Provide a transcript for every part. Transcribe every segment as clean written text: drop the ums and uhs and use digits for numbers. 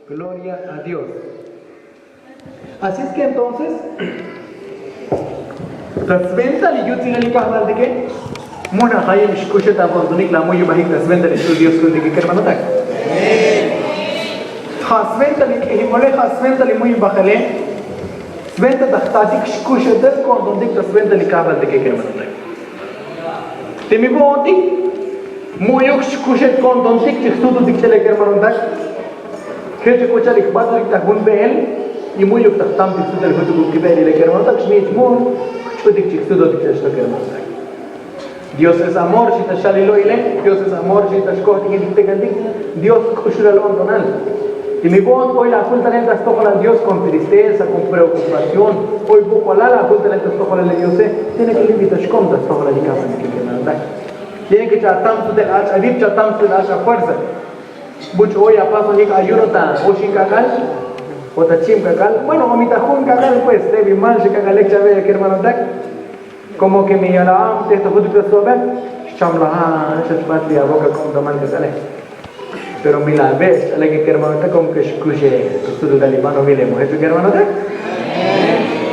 Gloria a Dios. Así es que entonces, tasventa li yutzina li kahmal de que mona hayem shkusheta bondunik la muy bahik tasventa li Dios con de que hermano tak. Tasventa li que himole tasventa li muy bajale. Tasventa tahtatik shkusheta con dondik tasventa li kahmal de que hermano tak. Temi bondik muyuk shkushet con dondik tiksudu dikchele hermano tak. كيف كوتشا لك باتريك تكون بين يمويك تختم تكسود الهدوء كبير إلى كرمانتك شميت مون شو ديك تكسود ديك تشتا كرمانتك Dios es amor si te sale lo ile Dios es amor si te escoge que te candik Dios kushura lo donal y mi voz hoy la culpa de estas tojas Dios con tristeza con preocupación hoy poco la culpa de estas tojas de Dios tiene que limitar escondas tojas de casa que kernandak tiene que chatam de a vivir chatam de a fuerza mucho hoy a paso llega ayuda o sin cacal o tachim cacal bueno o mitajun cacal pues debi mal se cacal echa ve que hermano tak como que me yala am te to budu sobe chamla ha shbat li aboka con daman de sale pero mila vez ale que hermano tak como que escuche tu dalibano mile mo esto que hermano tak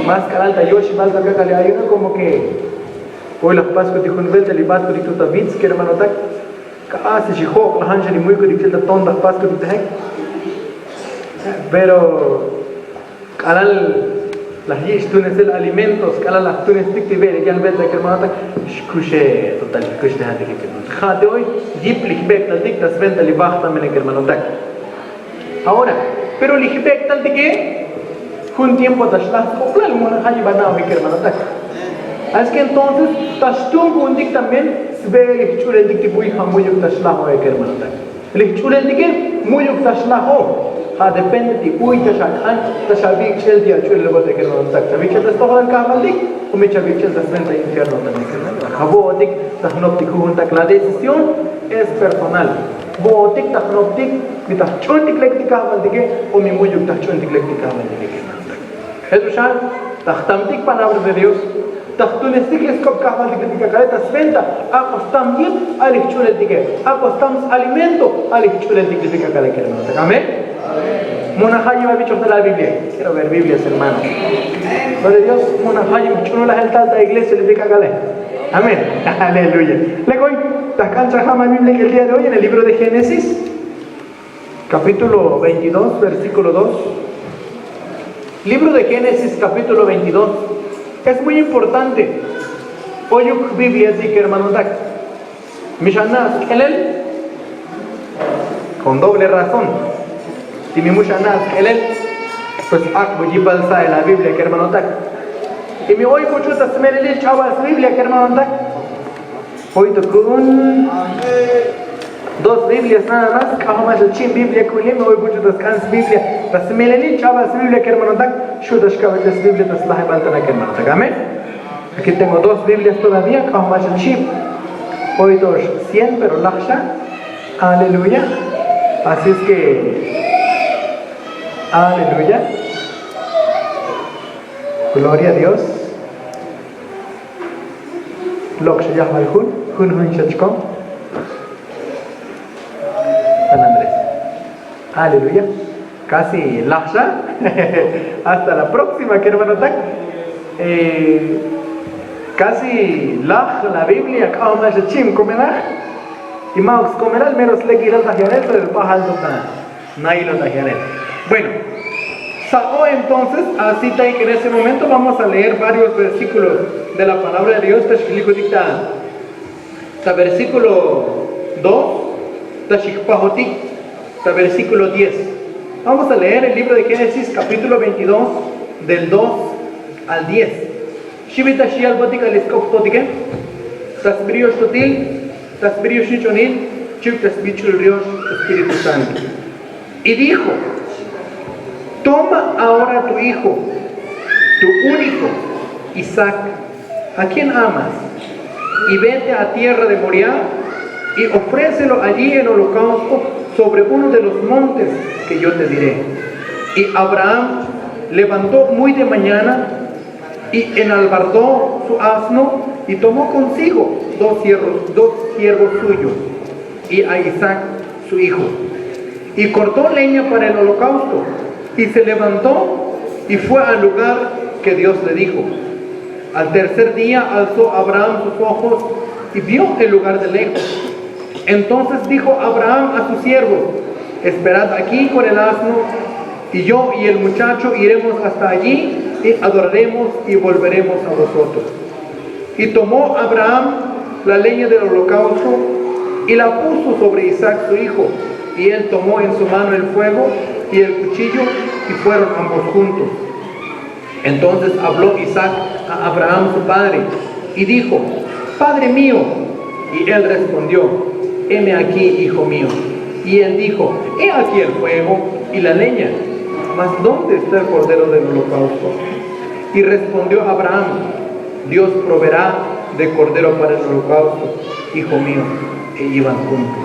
más canal ta yoshi mal cacal ayuda como que hoy las pasco tijun vel talibat ko tu tabits que hermano tak casi si jo la hanjali muy que dice la tonda pas que te pero calal las yish tunes el alimentos calal las tunes tikti ver ya vet que hermano escuche total escuche de gente que jade hoy diplik bek la dictas venta li bachta men que hermano tak ahora pero li bek tal de que un tiempo tashlas oklal mon haji banao que hermano tak es que entonces tastum kundik también سبيل يحشول عندك تبوي هم ويوك تشلاه يا كرمان تك اللي يحشول عندك ويوك تشلاه هذا depende تبوي تشاكان تشابيك شل دي أشول اللي بده كرمان تك تبيك شل تستوعب الكلام ديك ومي تبيك شل تسمع تينفيرنو تاني كرمان خبو وديك تخنوب تكون تك la decisión es personal بو وديك تخنوب تك بتحشون تك لك تكلام ديك ومي ويوك تحشون تك لك تكلام ديك كرمان تك هذا شان تختم تك palabras de Dios تختونستيك لسكوب كافال ديك كاليتا سفنتا اقوستام يب على الحشول ديك اقوستام alimento على الحشول ديك كاليتا كرمانتك امين Mona hayi va bicho de la Biblia quiero ver Biblias hermano gloria a Dios mona hayi chuno la gente de la iglesia le diga gale amén aleluya le voy ta cancha jama Biblia que el día de hoy en el libro de Génesis capítulo 22 versículo 2 libro de Génesis capítulo 22 es muy importante. Hoy Biblia dice hermano tak. Mishanas Elel con doble razón. Si mi Mishanas Elel pues akbo jibalsa la Biblia que hermano tak. Y mi hoy mucho tasmerel chavas Biblia que hermano tak. Hoy con dos Biblias nada más. Kahama chin Biblia kulim hoy mucho tascans Biblia. Tasmerel chavas Biblia que hermano tak. Shu tashkavet las Biblia taslah baltana que hermano tak. Amén. Aquí tengo dos Biblias todavía, hoy 100, pero laksha, aleluya. Así es que, aleluya. Gloria a Dios. Laksha Yahweh Hun Shachkom. San Andrés. Aleluya. Casi laksha. Hasta la próxima, que hermano tak. Casi la Biblia como es chim comenar y más comenar menos le quiero tajear pero el pajal no hay lo tajear bueno sacó entonces así que en ese momento vamos a leer varios versículos de la palabra de Dios ta versículo 2 ta versículo 10 vamos a leer el libro de Génesis capítulo 22 del 2 al 10 Shibita Shial Botica Liskop Totike, Tasbrio Sotil, Tasbrio Shichonil, Chip Tasbichul Rios, Espíritu Santo. Y dijo: Toma ahora tu hijo, tu único, Isaac, a quien amas, y vete a tierra de Moriah y ofrécelo allí en holocausto sobre uno de los montes que yo te diré. Y Abraham levantó muy de mañana y enalbardó su asno y tomó consigo dos siervos suyos y a Isaac su hijo y cortó leña para el holocausto, y se levantó y fue al lugar que Dios le dijo. Al tercer día alzó Abraham sus ojos y vio el lugar de lejos. Entonces dijo Abraham a sus siervos: esperad aquí con el asno, y yo y el muchacho iremos hasta allí y adoraremos y volveremos a vosotros. Y tomó Abraham la leña del holocausto y la puso sobre Isaac su hijo, y él tomó en su mano el fuego y el cuchillo, y fueron ambos juntos. Entonces habló Isaac a Abraham su padre y dijo: Padre mío. Y él respondió: heme aquí, hijo mío. Y él dijo: he aquí el fuego y la leña, mas ¿dónde está el cordero del holocausto? Y respondió Abraham: Dios proveerá de cordero para el holocausto, hijo mío. E iban juntos.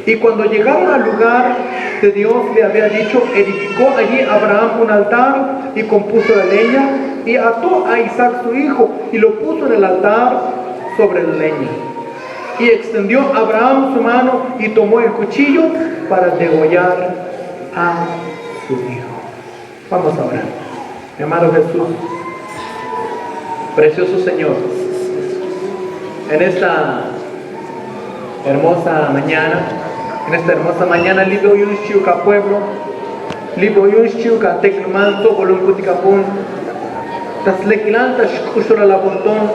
Y cuando llegaron al lugar que Dios le había dicho, edificó allí Abraham un altar y compuso la leña y ató a Isaac su hijo y lo puso en el altar sobre la leña. Y extendió Abraham su mano y tomó el cuchillo para degollar a su hijo. Vamos a orar. Mi amado Jesús, precioso Señor, en esta hermosa mañana, libro Yunchiuca pueblo, libro Yunchiuca tecnomanto, voluncuticapun, taslequilanta shkushura la bontón,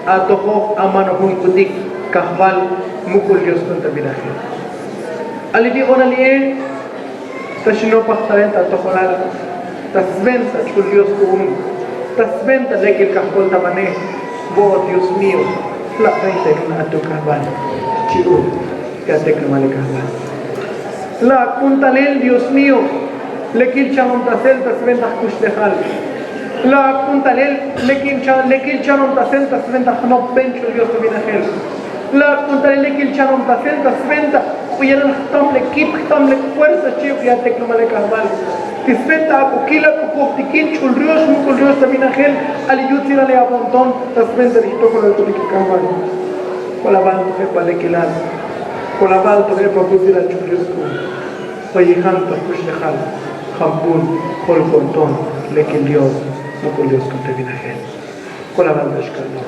atojo amano huncutic, kahval, mukul Dios contaminaje. Alibi onalie, tashino pachtalenta atojolar, tasventa chul Dios kuum, tasventa lekil kahkol tamane, bo Dios mío, la frente en atu kahval. La puntalel, Dios mío, le quilcharon taceltas ventas custejal. La puntalel, le quilcharon taceltas ventas no pencho Dios de vinagel. La puntalel, le quilcharon taceltas ventas, huyeron tamle kip, tamle fuerza chiu que ate clomale cabal. Tisventa akukila kukuftikin chulrios mukulrios de vinagel, aliyutzira le abontón, tas ventas hito con el tulique cabal. Con la banda que para alquilar, con la banda que para pusir al churrasco, oye, janto, pushejal, jampún, por el contón, le que Dios, no con Dios con te con la banda escaló,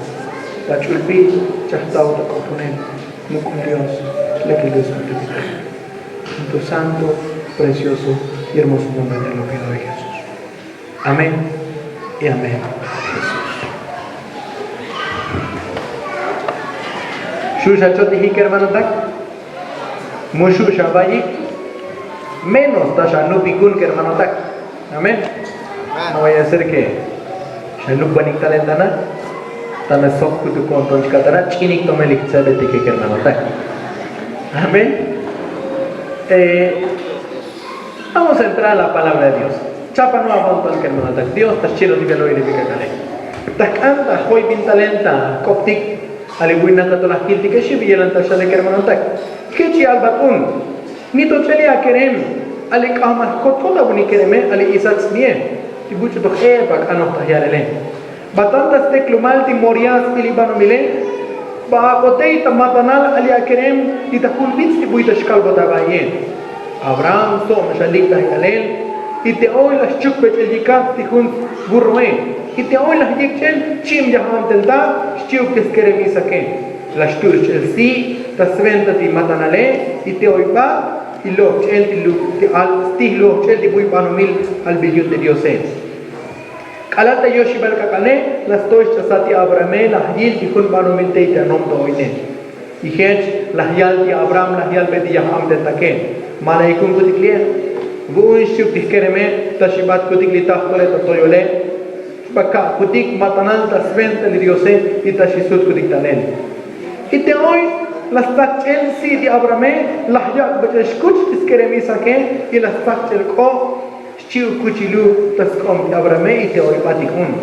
la chulpi, chastao de componer, no con Dios, le que Dios con te en tu santo, precioso y hermoso nombre te lo pido de Jesús. Amén y amén, Jesús. Shusha chotihik hermano tak, mushusha bayi, menos tasha nupikun que hermano tak. Amén. No vaya a ser que shaluk banik talentana, tana sok kutu konton chikatana, chinik tomelik sabete que hermano tak. Amén. Vamos a entrar a la palabra de Dios. Chapa no aguantan que hermano tak. Dios tas chilo diga lo irifica kale. Tak anda hoy bin talenta koptik. Alibuina katolah kilti ke shibi yelan tashale kermanon tak. Kechi albatun. Nito cheli akerem. Ali kahmat kotota buni kereme ali Isaac smie. Tibuchu to bak anoh tahyarele. Batantas teklumalti morias ilibano mile. Ba kotei tamatanal ali akerem itahul bits tibuita shkal botabaye. Abraham so mashalik tahyalel. Ite oy las chukpet el yikat tihun burroe. Ite oy las yikchen chim jaham telda shchiuk teskerem isake. Las turch el si tasventa ti matanale ite oy pa ilo chel ti al stihlo chel ti bui panomil al bilyut de Diose. Kalata yoshibal kakane las tosh chasati Abraham la yil tihun panomil te nom to oine. Ihech la yal ti Abraham la yal beti jaham teltake. Malaikun kutiklier. Buun shuk tihkereme tashibat kutikli tahkole tatoyole. Baka kutik matanan tasventa li Diose y tashisut kutik talen. Ite hoy las tachel si di Abraham las ya bacheskuch tiskeremi sake y las tachel ko shiu kuchilu taskom Abraham ite hoy patikun.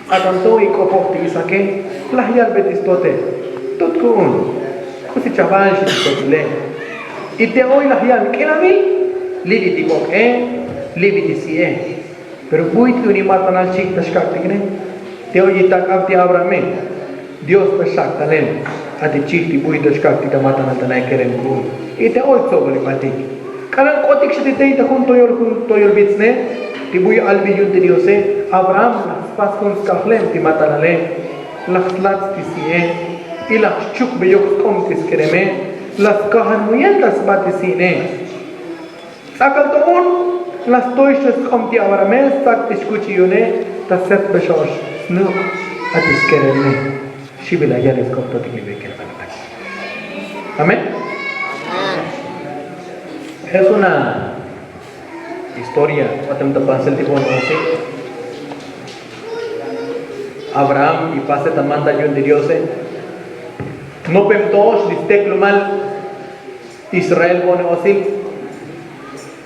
Akanto y kopok ti sake las ya betistote totkun. Kusi chaval shitotile. Ite hoy las ya kenami Libiti bok libiti si pero buit uni matanal chik tashkak tikne teo yitak abti Abraham Dios tashak talen ati chik ti buit tashkak ti matanal tanay kerem ku ite oy sobole pati Kanan kotik shititei ta kun toyor bitsne tibui albi yun de Diose Abraham las pas kun skaflem ti matanale las lats ti sie ilak chuk beyok kom tis kereme las kahan muyen las batisine sakal to un las toishes kom ti avarame sak tiskuchi yune ta set beshosh nu atis kereme shibila yales kom to tiklibe kereme. Amén. Es una historia, el tipo no sé. Abraham y pase tamanda yun de Dios. No pemtos listek mal Israel bone osil.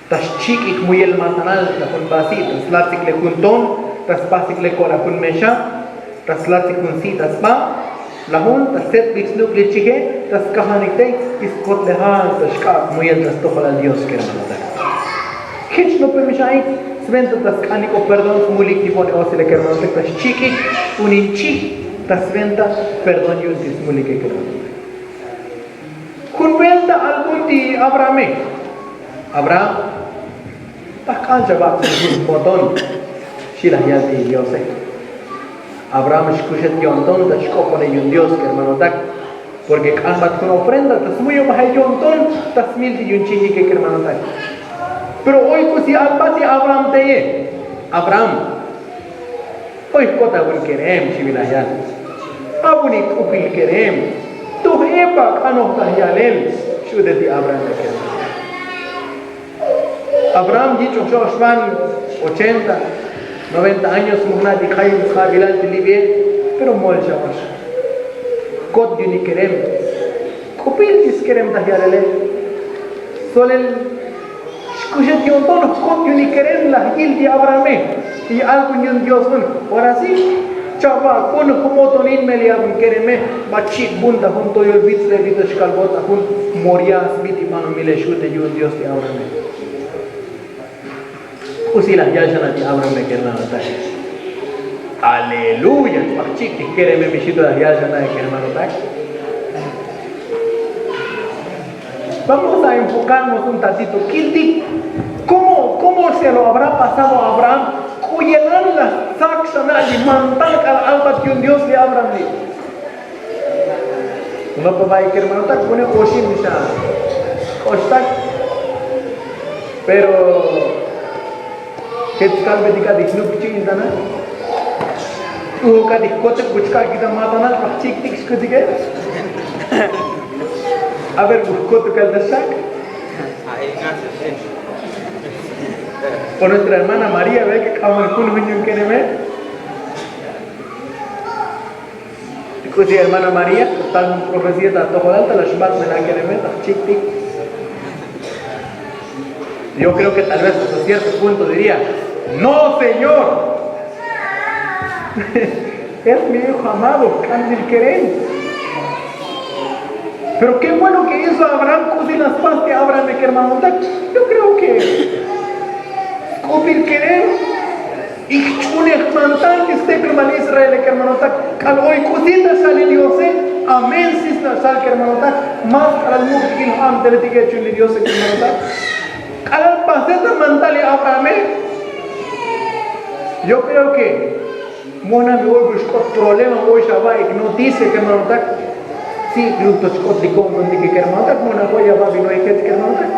Tashchik ik muy el matanal la kun basi, taslatik le kunton, taspasik le kola kun mesha, taslatik kun si taspa. Lahun taset bixnuk lichige tas kahanikte iskot lehan tashkap muyel tas tokhal Dios kermanota. Hich no permishai svento tas kaniko perdon mulik tipone osile kermanota tas chiki uninchi tas venta perdon yuntis mulik kermanota. Kun venta albundi Abraham takkan jawab boton shilah yati Dios. Abraham escucha yonton da shkopone yun Dios que hermano tak porque kalmat con ofrenda tas muy mahay yonton tas mil di yun chihi que hermano tak pero hoy kusi albati Abraham teye Abraham hoy kota bun kerem shibilayan abuni kupil kerem tu hepa kanoh tahyalel shude di Abraham kerem Abraham dicho Joshvan 80 90 años muna di khay khabilal dilibe pero mol jawash kod yuni kerem kopil dis kerem tahyarele solel shkushet yonton kod yuni kerem la hil di abrame y algo yun Dios un ahora sí chava kun kumotonin meliab kereme bachi bunda junto yo bitsle bitosh kalbota kun morias biti mano mile shute yun Dios di abrame usi la yashana ti Abraham me kerna nota. Aleluya, pachik ti kereme mishito la yashana de kerna nota. Vamos a enfocarnos un tantito. Kilti, ¿cómo se lo habrá pasado a Abraham? Cuyelan la saxana y mantan al alba que un Dios le Abraham le. No puede ir kerna nota, pone oshim misha. Oshtak. Pero Hetkal bedika diknu piching dana. Ka dikkote kuchka kita matana pachik tik skudige. Aber bukkot kal dasak. Por nuestra hermana María ve que kaman kun hunyun kereme. Kusi hermana María, tal profecía ta toholal ta lashmat mena kereme pachik tik. Yo creo que tal vez hasta cierto punto diría, no Señor, es mi hijo amado, Candil Querem. Pero qué bueno que hizo Abraham, cusi las paz que Abraham me hermano. Yo creo que Copil Querem y Chunech Mantan que esté hermano Israel que hermano. Al hoy cosita sale Dios, amén, si sal que hermano. Más al mundo que ham de la etiqueta de Dios que hermano. Al paseta mantale Abraham. Yo creo que Mona me voy a buscar problema hoy Shabbat y no dice que hermano tak si grupo scott de como de que hermano tak Mona voy a va vino y que hermano tak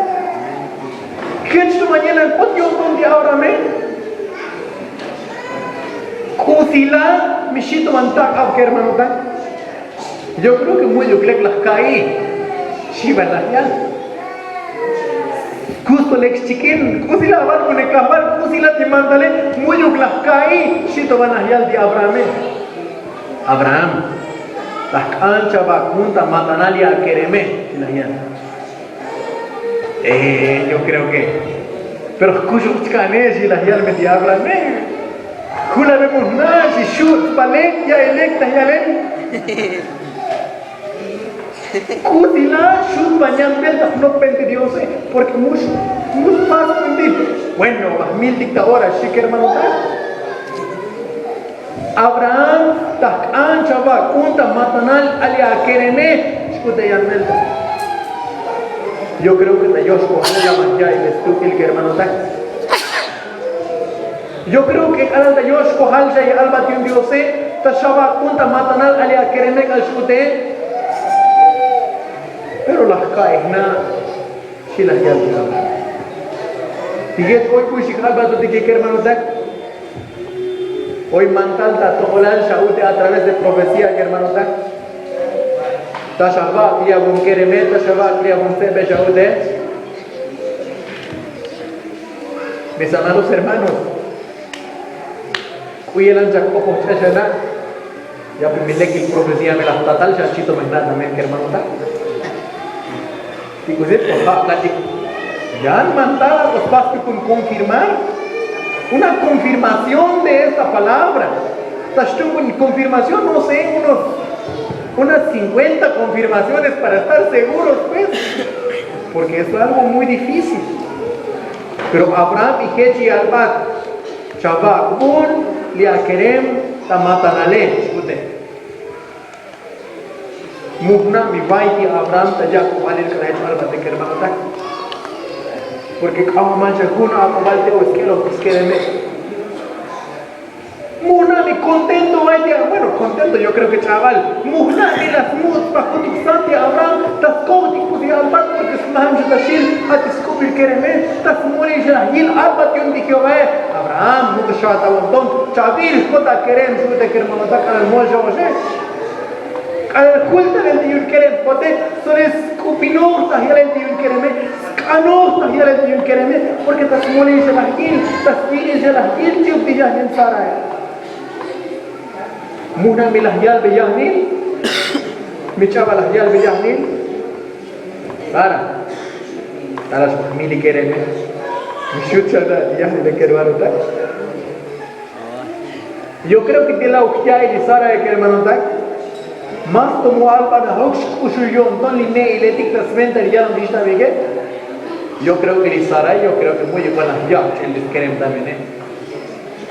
¿qué tu mañana pot yo donde Abraham Kusila mishito mantak ab que hermano tak yo creo que muy yo creo que las caí Shiva la ya Kusto lex chicken, kusila abar kune kahbar, kusila timandale, muyo glahkai, shito banayal di Abraham. Abraham, las canchas vacunta matanalia kereme, yo creo que, pero escucho canes y las yalme di Abraham. Kula vemos nada, si shut balek ya electa ya len. Kusila shut bañan belta no pente Dios porque mucho más bendito. Bueno, las 1000 dictadoras, sí que hermano. Abraham tak ancha va kunta matanal alia kereme escuta ya melta. Yo creo que Dios coge la mancha y les tuque que hermano está. Yo creo que al Dios coge y al batión Dios tashaba punta matanal alia quereme al chute. Pero las caes na si las ya Tiget hoy pues si al batión que hermano está. Hoy mantal ta toholan shaute a través de profecía que hermano está. Tashaba clia bun quereme tashaba clia bun sebe shaute. Mis amados hermanos, cuyelan jacopo chashana, ya primile que profecía me la tatal chachito me nada también que hermano está. Y pues esto va a ya han mandado los pastores con confirmar una confirmación de esta palabra. Confirmación, no sé, unas 50 confirmaciones para estar seguros, pues, porque esto es algo muy difícil. Pero Abraham y Hechi Albat, Shabak, Bun, Liakerem, Tamatanale, escute. Mugna, mi vaiti, Abraham, Tayak, Walil, Krahet, Albat, de Kermanotak. Porque como mancha, Guna, Abalte, o Esquelo, Esquereme. Mugna, mi contento, vaiti, bueno, contento, yo creo que chaval. Mugna, mi las mus, bajo tu sante, Abraham, Tas Koutik, y Albat, porque es Maham, Tashil, Atiskubil, Kereme, Tas Muri, Jahil, Albat, Yun, de Jehová, Abraham, nunca Shabbat, Abondon, Chabil, Kota, Kerem, Sute, Kermanotak, al Moja, Oje. Al culto del Dios Kerem, porque son escupinor, tahir el Dios Kerem, scanor, tahir el Dios Kerem, porque tas Muri, Jahil, Tas Kiri, Jahil, Tiup, Jahil, Sarai. Muna milahyal beyahnil, michaba lahyal beyahnil, Sara, talas mili kereme, mishut chada yahnil de kermanutak. Yo creo que tiene la ujya y Sara de kermanutak, más como alba na hox usuyon ton line y letik tas venter ya no dista bege. Yo creo que Sara, yo creo que muy buena ya el kerem también.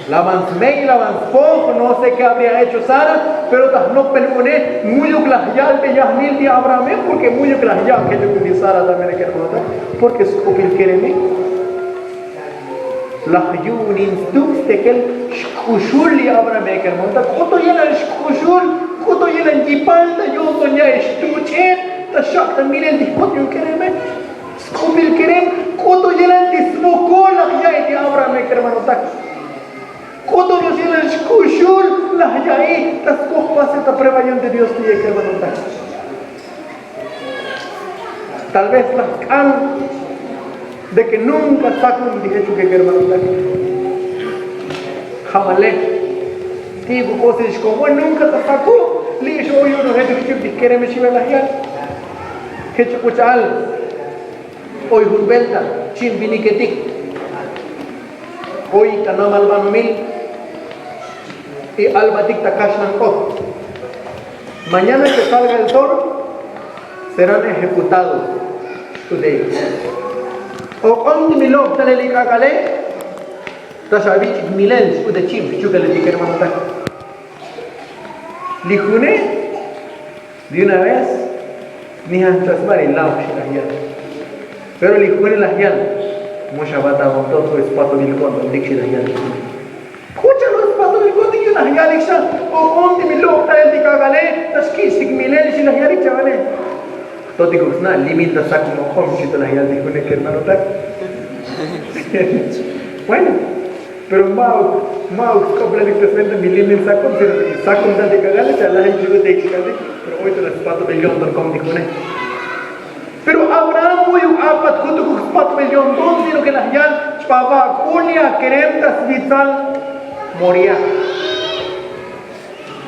La avancé y la avanzó, no sé qué habría hecho Sara, pero no pelmone muy glacial de Yahnil de Abraham, porque muy glacial que yo que Sara también quiere contar, porque es como que quiere mí. La yun instux de que el shkushul de Abraham quiere contar, cuánto llena el shkushul, cuánto llena el jipalda, yo toña estuche, ta shak también el discot yo quiere mí. Skupil quiere, cuánto llena el dismokol la de Abraham quiere contar. Cuando Dios tiene el shkushul, la hayai, las copas esta prueba de Dios tiene que levantar. Tal vez las can de que nunca saco un dicho que quiero levantar. Jamalé, tipo cosas como nunca te sacó, le hizo hoy uno que quiere me chive la hayai. Que chukuchal, hoy hunbelta, chin viniketik, hoy tanamal banumil. Y albatik takashnan kot. Mañana que salga el sol serán ejecutados today. O cuando mi log taleli kakale tashabich milens ude chim chukale diker manotak. Lijune de una vez ni hantas mari lao shirahial. Pero lijune lahial mushabata montón su espato milkon dik shirahial. La hayaliksha o onde mi lo tal di kagale taskisik milel si la hayalik chavale to dikusna limit da sak no khom si to la hayal di kune kermano tak bueno pero mau kabla di presente milin sak kon sak kon da di kagale chala hay jugo de kagale pero hoy to la spato million don kom di kune pero Abraham muy apat kutu spato million don sino que la hayal chpava kulia kerem tas vital moria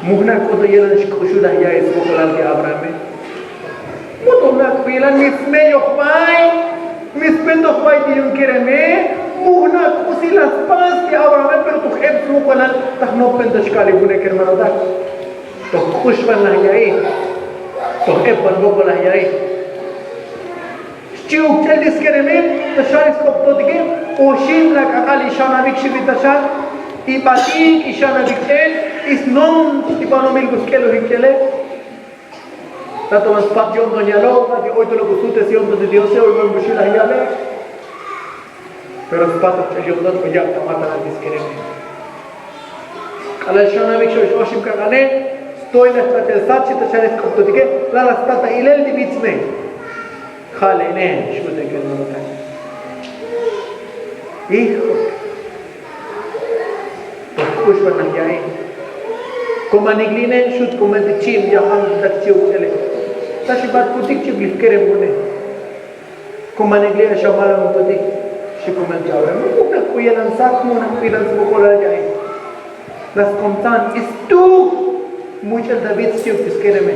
Mugna kudo yelan shkushula ya es mokolan de Abraham. Mutona kwilan misme yokhmai, misme dokhmai di yunkereme. Mugna kusi las pas de Abraham pero tu kheb mokolan tahno penda shkali gune kermano dak. To khushban la yai. To kheb ban mokolan yai. Chiu kelis kereme, tasharis kopto dige, oshin la kakali shana bikshi bitashan. Y batik y shana dikten is non tipo no mil busquelo dikele Tanto más patio doña Loba, hoy te lo gustes y hombres de Dios, hoy voy a mochila y ale. Pero es pato que yo no voy a tomar a disquereme. A la shona vi que yo oshim kagane, estoy en esta telsachi te chanes como tú dije, la las pata ilel divitzme. Jale ne, shute que no lo cae. Hijo, pues van a ir. Como anigline, shut como de chim, ya han de chiu chele. Tashi bat putik chiu glikere mune. Como anigline, shamala un putik, shikumen jawra. Una kuya lanzat, una kuya lanzat bukola jai. Las contan, es tú, muchas David chiu kiskereme.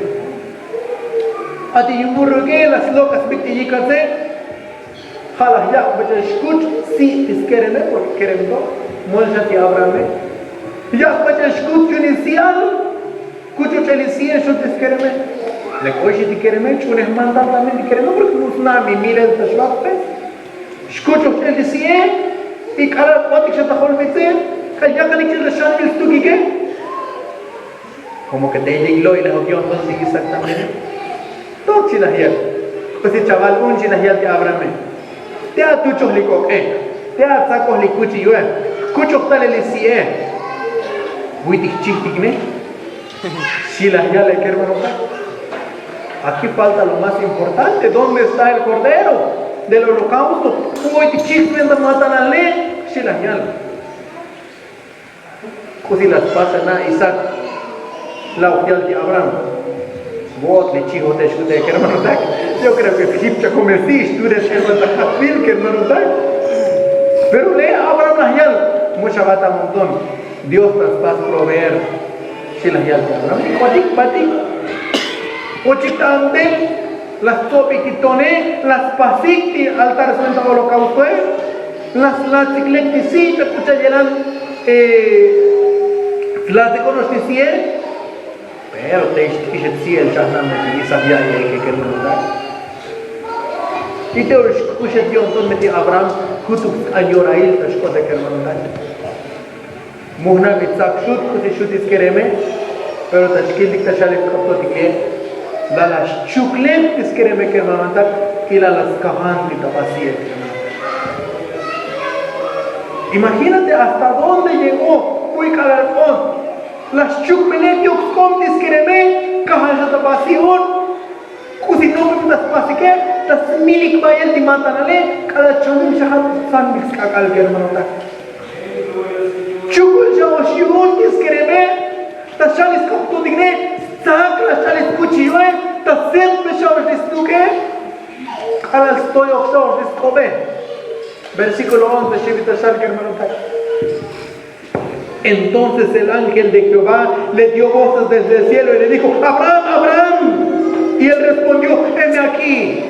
Ati yumurruge las locas victillicase. Jala ya, pero escuch si kiskereme, porque querem do, molja ti Abraham. Ya pero escuch inicial, cucho chelicie, yo kiskereme. Le coishi ti kereme, chunes manda también ti kereme, porque nos nami miren de schwappe. Escucho chelicie, y cara cuánto se tajol mitze. Ya que le shan el stuki como que te llegó y le odió entonces exactamente todo chila hiel pues el chaval un chila hiel de Abraham te ha tu choliko te ha saco li kuchi yo kucho tale le si muy chiquitic ne chila hiel que hermano aquí falta lo más importante ¿dónde está el cordero del holocausto muy chiquitic me matan al le chila hiel Così las pasa na Isaac la ojial de Abraham. Vos le chico te escuché que hermano tak. Yo creo que Egipto comercis tú eres el matacafil que hermano tak. Pero le Abraham la hiel mucha bata montón. Dios las pasa proveer si la hiel de Abraham. Cuatic batik. Ochitante las topiquitone las pasicti altar santo holocausto las ciclecti te escucha llenan las de conocer pero te dije el chahna me sabía que no da y te escuché yo entonces metí Abraham justo a Yorail te escuché que no da muhna bitsak shut kusi shutis kereme pero te esquil te chale kapto dike la las chuklem tis kereme que no da y la las kahan te pasie imagínate hasta dónde llegó muy calarón las chukmeletios comtis kereme kahal ta pasión kusi no me das pasike tas milik bayel di matanale kala chondim shahat san mix kakal germano ta chukul jawashion tis kereme tas chalis kopto digne sakla chalis kuchiwe tas set me shawas distuke kala stoy oxor diskobe versículo 11 shivita shal germano ta Entonces el ángel de Jehová le dio voces desde el cielo y le dijo, Abraham, Abraham. Y él respondió, heme aquí.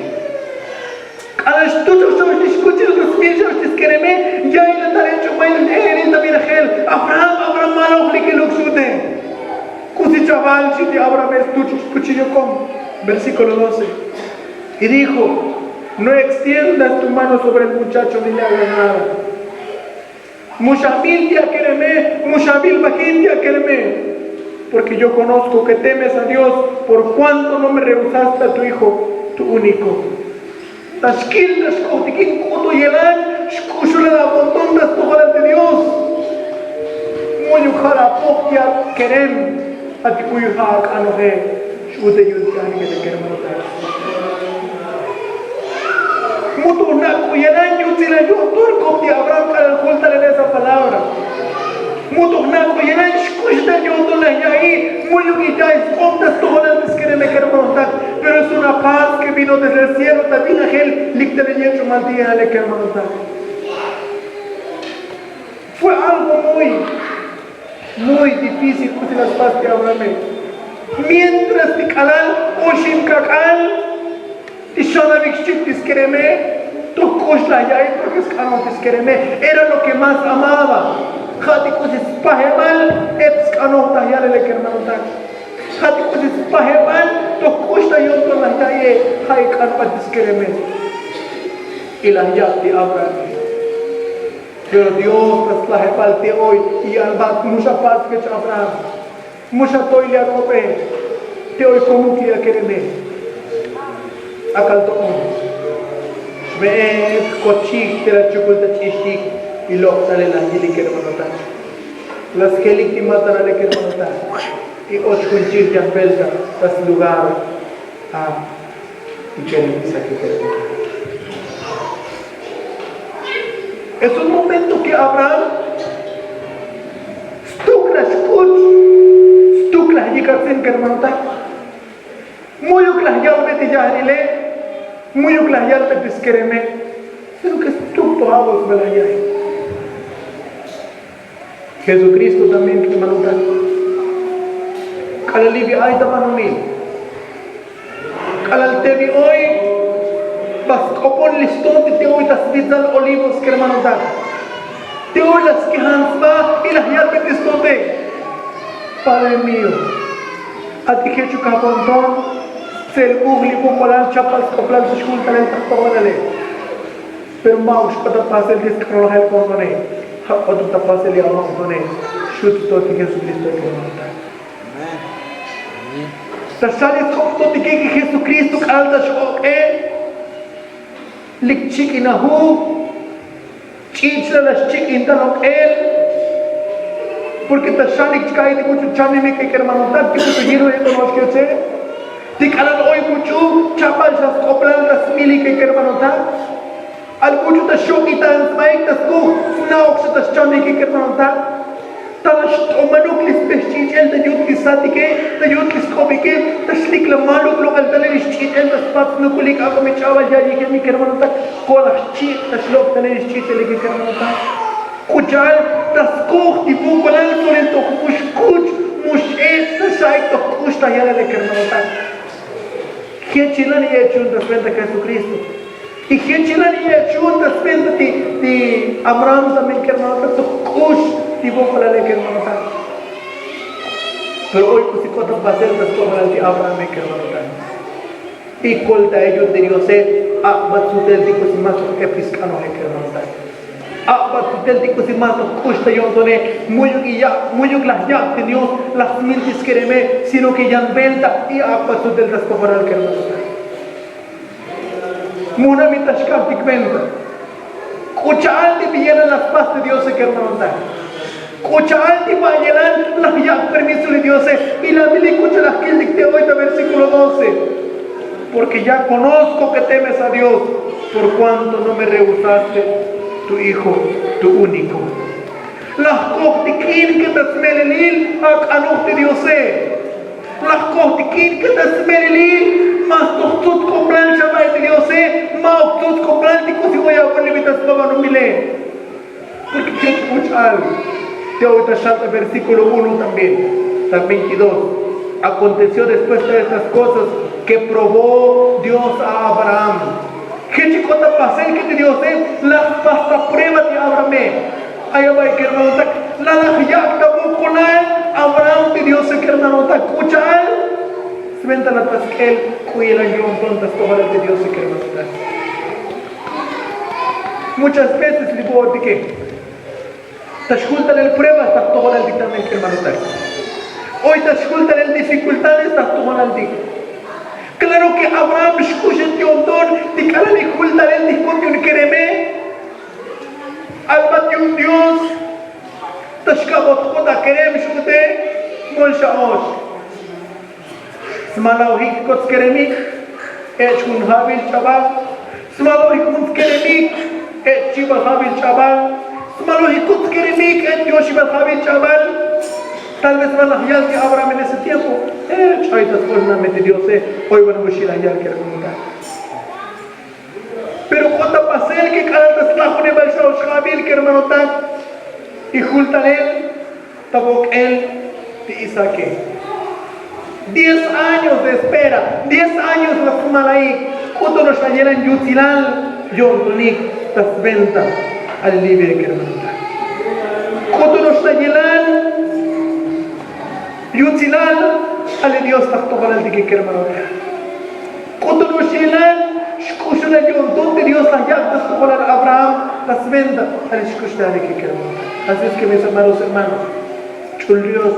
Abraham, Abraham, malo que lo exude. Cusi chaval, si te Abraham es tu cuchillo con. Versículo 12. Y dijo, no extiendas tu mano sobre el muchacho ni le hagas nada. Mushabil dia kereme, mushabil bakin dia kereme, porque yo conozco que temes a Dios por cuanto no me rehusaste a tu hijo, tu único. Tashkil tashkotikin koto yelan, shkushule la montón de las de Dios. Muy ujara pokia kerem, atikuyuha anohe, shute yudkani que te queremos notar. Mutu naku yelan yutzila yutur kom de Abraham al ocultar en esa palabra. Mutu naku yelan shkushta yutur la yahi muy ugitais ondas todas que me queremos notar. Pero es una paz que vino desde el cielo también aquel lictele yecho maldía le queremos notar. Fue algo muy difícil que las paz que Abraham. Mientras que kalal oshim kakal y Shonavik Shiktis Kereme, Tokosh la Yai, porque es Kanotis Kereme, era lo que más amaba. Hatikus es Pahemal, Eps Kanota Yale Kermanotak. Hatikus es Pahemal, Tokosh la Yonton la Yai, Hai Kanotis Kereme. Y la Yati Abraham. Pero Dios las Pahepal hoy y Albat Musha Paz que Abraham. Musha Toilia Kope, te hoy como quiera Kereme. akaltoon. Shmeet kochik tera chukulta chishik y lo sale la hili que hermanotan. Las helik y matan a la que hermanotan. Y ocho kunchir ya pelta das lugar a y que empieza que termina. Es un momento que Abraham stukla escuch, stukla yikatzen que hermanotan. Muy uklah yalbe te jahrile, muy uklah yalbe piskereme, pero que stuk to avos belayay. Jesucristo también que hermanotan. Kalali bi ay tamanuni. Kalal tebi hoy pas kopon liston te hoy tasbitan olivos que hermanotan. Te hoy las que hansba y las yalbe pistote. Padre mío, a ti que chukaponton. El público moral chapas coplan se juntan en tapawanale pero maus pada pasel deskrol hal konone otro tapasel ya mangone shoot to que Jesucristo que manda amen tasali kopto que Jesucristo alta shok likchik inahu chichla las chik intanok porque tasali kai de mucho chame me que hermano tal que tu giro de todos que se Tikalan hoy mucho chapal las coplan las mili que hermanota al mucho ta shokitan spike tas ku naok se tas chami que hermanota talas omanuk lis pechich el de yut kisati que de yut kis kopi que tas lik la maluk lo al talis chich el tas pat no kulik ako me chaval ya que mi hermanota kolas chich tas lok talis chich el que hermanota kuchal tas ku tipo kolan sobre to mush kuch mush es sai to kuch ta yala de hermanota ¿Qué chilani he hecho un descuento a Jesucristo? ¿Y qué chilani he hecho un descuento de Abraham también que hermano tanto kush tipo para le que hermano tanto? Pero hoy pues si cuatro pases las cosas de Abraham que hermano tanto. Y colta ellos de Dios batsutel tipo si más episcano que hermano tanto. Batsutel tipo si más kush te yo doné muy las ya de Dios las miltis quereme sino que ya venta y batsutel las cosas que hermano tanto. Muna mitashkap tikventa. Kuchal di bielan las paz de Dios que hermano tanto. Kuchal di bayelan las ya permiso de Dios y la mili kucha las que dicté hoy de versículo 12. Porque ya conozco que temes a Dios por cuanto no me rehusaste tu hijo, tu único. Las kohtikin que te smelelil ak anuhti Diose. Las kohtikin que te smelelil mas tohtut compran shabay de Diose, ma oktut compran tiku si voy a poner mitas baba no mile. Porque te escucha algo. Te ahorita shata versículo 1 también, al 22. Aconteció después de estas cosas que probó Dios a Abraham. ¿Qué chicota pasé que te dio la pasta prueba de Abraham? Ahí va que hermano la ya tabu con él Abraham te dio que hermano escucha él se venta la pasquel cuida yo prontas todas de Dios que hermano muchas veces le digo que te escuchan el prueba está todo el dictamen que hermano hoy te escuchan el dificultades está todo el dictamen. Claro que Abraham escucha el don de cara de cultar el discurso que quereme alba de un Dios tashkabot khoda querem shute mol shaosh smalauhik kots keremik echun habil chabal smalauhik kots keremik echibal habil chabal smalauhik kots keremik echyoshibal habil chabal. Tal vez van a hallar que Abraham en ese tiempo, chaitas fuertemente Dios, hoy van a buscar hallar que preguntar. Pero cuando pasé que cada vez la jone balsao shabil que hermano tan y juntan él, tabok él de Isaac. 10 años de espera, 10 años la fumalai, cuando nos hallan yutilal, yordonik, tas venta al libre que hermano tan. Cuando nos hallan yutilal ale Dios taktogal al dike hermano. Cuando nos llenan, escuchan el don de Dios la llave de Abraham las venda al escuchar al dike hermano. Así es que mis hermanos, chulios,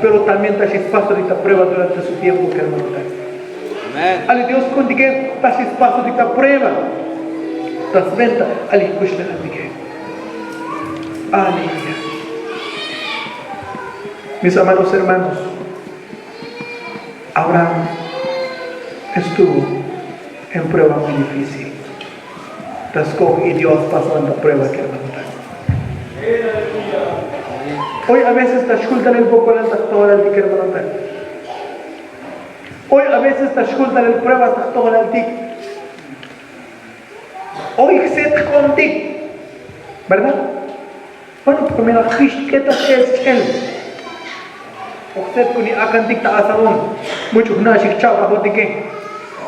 pero también está espacio de prueba durante su tiempo que hermano. Ali Dios contigo, das espaço de prueba. Das venta, ali custa de Aleluya. Mis amados hermanos, Abraham estuvo en prueba muy difícil. Y Dios pasó en la prueba que hermano. Hoy a veces te escuchan el poco en el tacto de que hermano. Hoy a veces te escuchan el prueba tacto de ti. Hoy se te contigo, ¿verdad? Bueno, porque mira, ¿qué te haces él? Usted con el acantic ta asalón, mucho no es chao bajo de qué,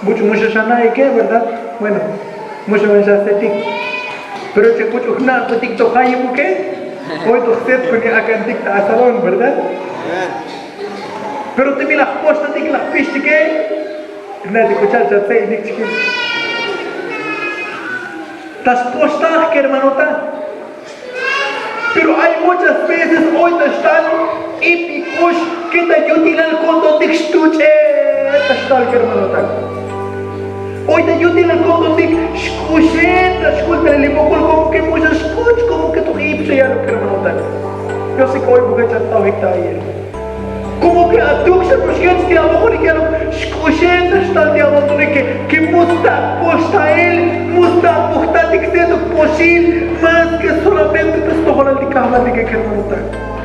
mucho shana y qué, ¿verdad? Bueno, mucho mensaje de ti, pero che mucho na de TikTok hay un qué, hoy usted con el acantic ta asalón, ¿verdad? Pero te mira posta de que la piste qué, no te escuchar ya sé ni chiquito. Tas posta que hermano ta. Pero hay muchas veces hoy te están y picos que te ayudan al conto de estuche. Te están que hermano tal. Hoy te ayudan al conto de escuche, te escucha el limón como que muchas escuchas como que tu hip se ya lo que hermano tal. Yo sé que hoy voy a echar todo esto ahí. Como que a tu se proscientes de amor y que lo escuche te están de amor que musta posta él, musta posta de que sea posible más que solamente te estoy hablando de que hermano tal.